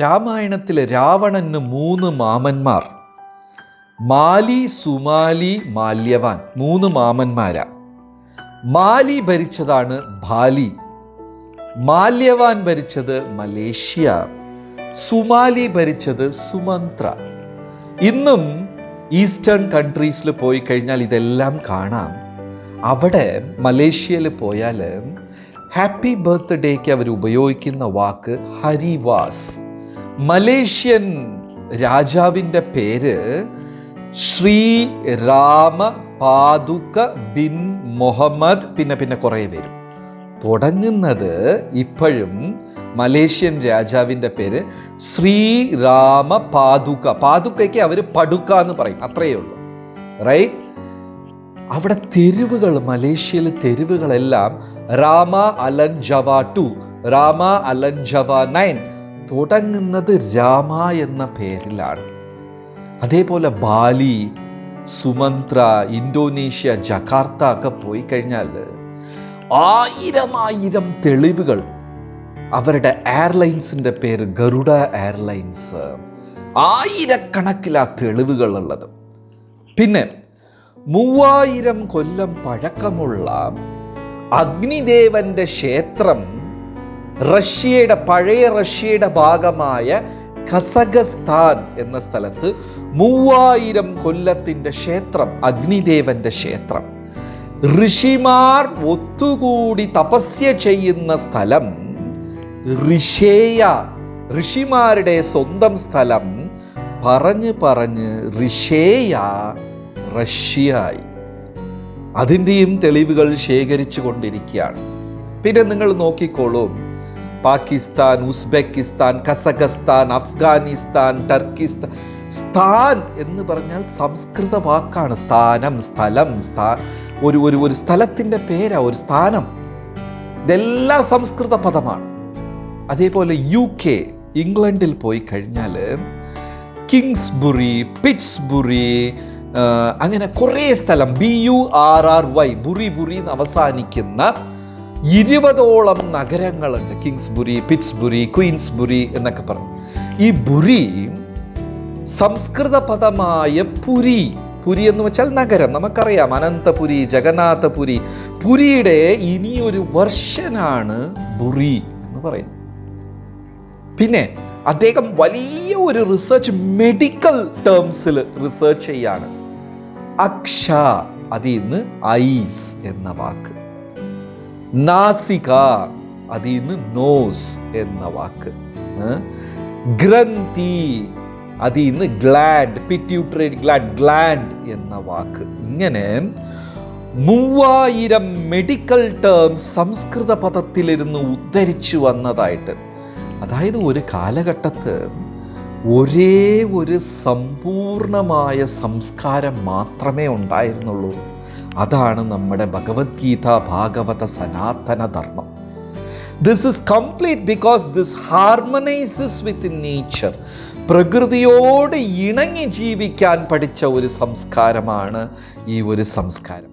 രാമായണത്തിലെ രാവണന് 3 മാമന്മാർ, മാലി, സുമാലി, മാല്യവാൻ, 3 മാമന്മാരാ. മാലി ഭരിച്ചതാണ് ബാലി, മാല്യവാൻ ഭരിച്ചത് മലേഷ്യ, സുമാലി ഭരിച്ചത് സുമന്ത്ര. ഇന്നും ഈസ്റ്റേൺ കൺട്രീസിൽ പോയി കഴിഞ്ഞാൽ ഇതെല്ലാം കാണാം. അവിടെ മലേഷ്യയിൽ പോയാൽ ഹാപ്പി ബർത്ത്ഡേക്ക് അവർ ഉപയോഗിക്കുന്ന വാക്ക് ഹരിവാസ്. മലേഷ്യൻ രാജാവിൻ്റെ പേര് ശ്രീ രാമ പാതുക ബിൻ മുഹമ്മദ്, പിന്നെ കുറേ വരും. തുടങ്ങുന്നത് ഇപ്പോഴും മലേഷ്യൻ രാജാവിൻ്റെ പേര് ശ്രീരാമ പാതുക. പാതുക്കയ്ക്ക് അവർ പടുക്ക എന്ന് പറയും, അത്രയേ ഉള്ളൂ, റൈറ്റ്? അവിടെ തെരുവുകൾ, മലേഷ്യയിലെ തെരുവുകളെല്ലാം Rama Allen Java 2, Rama Allen Java 9 തുടങ്ങുന്നത് രാമ എന്ന പേരിലാണ്. അതേപോലെ ബാലി, സുമന്ത്ര, ഇന്തോനേഷ്യ, ജക്കാർത്ത ഒക്കെ പോയി കഴിഞ്ഞാൽ 1000 തെളിവുകൾ. അവരുടെ എയർലൈൻസിൻ്റെ പേര് ഗരുഡ എയർലൈൻസ്. 1000കണക്കിലാ തെളിവുകളുള്ളത്. പിന്നെ 3000 കൊല്ലം പഴക്കമുള്ള അഗ്നിദേവന്റെ ക്ഷേത്രം പഴയ റഷ്യയുടെ ഭാഗമായ കസഖസ്ഥാൻ എന്ന സ്ഥലത്ത് 3000 കൊല്ലത്തിൻ്റെ ക്ഷേത്രം, അഗ്നിദേവന്റെ ക്ഷേത്രം. ഋഷിമാർ ഒത്തുകൂടി തപസ്യ ചെയ്യുന്ന സ്ഥലം ഋഷേയ, ഋഷിമാരുടെ സ്വന്തം സ്ഥലം. പറഞ്ഞ് ഋഷേയ റഷ്യയായി. അതിൻ്റെയും തെളിവുകൾ ശേഖരിച്ചു കൊണ്ടിരിക്കുകയാണ്. പിന്നെ നിങ്ങൾ നോക്കിക്കോളൂ, പാകിസ്ഥാൻ, ഉസ്ബെക്കിസ്ഥാൻ, കസഖസ്ഥാൻ, അഫ്ഗാനിസ്ഥാൻ, ടർക്കിസ്ഥാൻ. സ്ഥാൻ എന്ന് പറഞ്ഞാൽ സംസ്കൃത വാക്കാണ്. സ്ഥാനം, സ്ഥലം, ഒരു സ്ഥലത്തിൻ്റെ പേരാ, ഒരു സ്ഥാനം. ഇതെല്ലാം സംസ്കൃത പദമാണ്. അതേപോലെ UK, ഇംഗ്ലണ്ടിൽ പോയി കഴിഞ്ഞാൽ കിങ്സ്ബുറി, പിറ്റ്സ്ബുറി, അങ്ങനെ കുറേ സ്ഥലം, BURRY, ബുറി എന്ന് അവസാനിക്കുന്ന 20ഓളം നഗരങ്ങളുണ്ട്. കിങ്സ്ബുറി, പിറ്റ്സ്ബുറി, ക്വീൻസ്ബുറി എന്നൊക്കെ പറഞ്ഞു. ഈ ബുറി സംസ്കൃത പദമായ പുരി എന്ന് വെച്ചാൽ നഗരം. നമുക്കറിയാം അനന്തപുരി, ജഗന്നാഥപുരി. പുരിയുടെ ഇനിയൊരു വെർഷനാണ് ബുറി എന്ന് പറയുന്നത്. പിന്നെ അദ്ദേഹം വലിയ ഒരു റിസർച്ച്, മെഡിക്കൽ ടേംസിൽ റിസർച്ച് ചെയ്യാണ്. അക്ഷ, അതിൽ നിന്ന് ഐസ് എന്ന വാക്ക്. നാസിക, അതിൽ നിന്ന് നോസ് എന്ന വാക്ക്. ഗ്രന്ഥി, അതിൽ നിന്ന് ഗ്ലാൻഡ്, പിറ്റ്യൂട്ടറി ഗ്ലാൻഡ് എന്ന വാക്ക്. ഇങ്ങനെ 3000 മെഡിക്കൽ ടേംസ് സംസ്കൃത പദത്തിലിരുന്ന് ഉദ്ധരിച്ചു വന്നതായിട്ട്. അതായത് ഒരു കാലഘട്ടത്ത് ഒരേ ഒരു സമ്പൂർണമായ സംസ്കാരം മാത്രമേ ഉണ്ടായിരുന്നുള്ളൂ. അതാണ് നമ്മുടെ ഭഗവത്ഗീത, ഭാഗവത, സനാതന ധർമ്മം. This is complete because this harmonises with nature. പ്രകൃതിയോട് ഇണങ്ങി ജീവിക്കാൻ പഠിച്ച ഒരു സംസ്കാരമാണ് ഈ ഒരു സംസ്കാരം.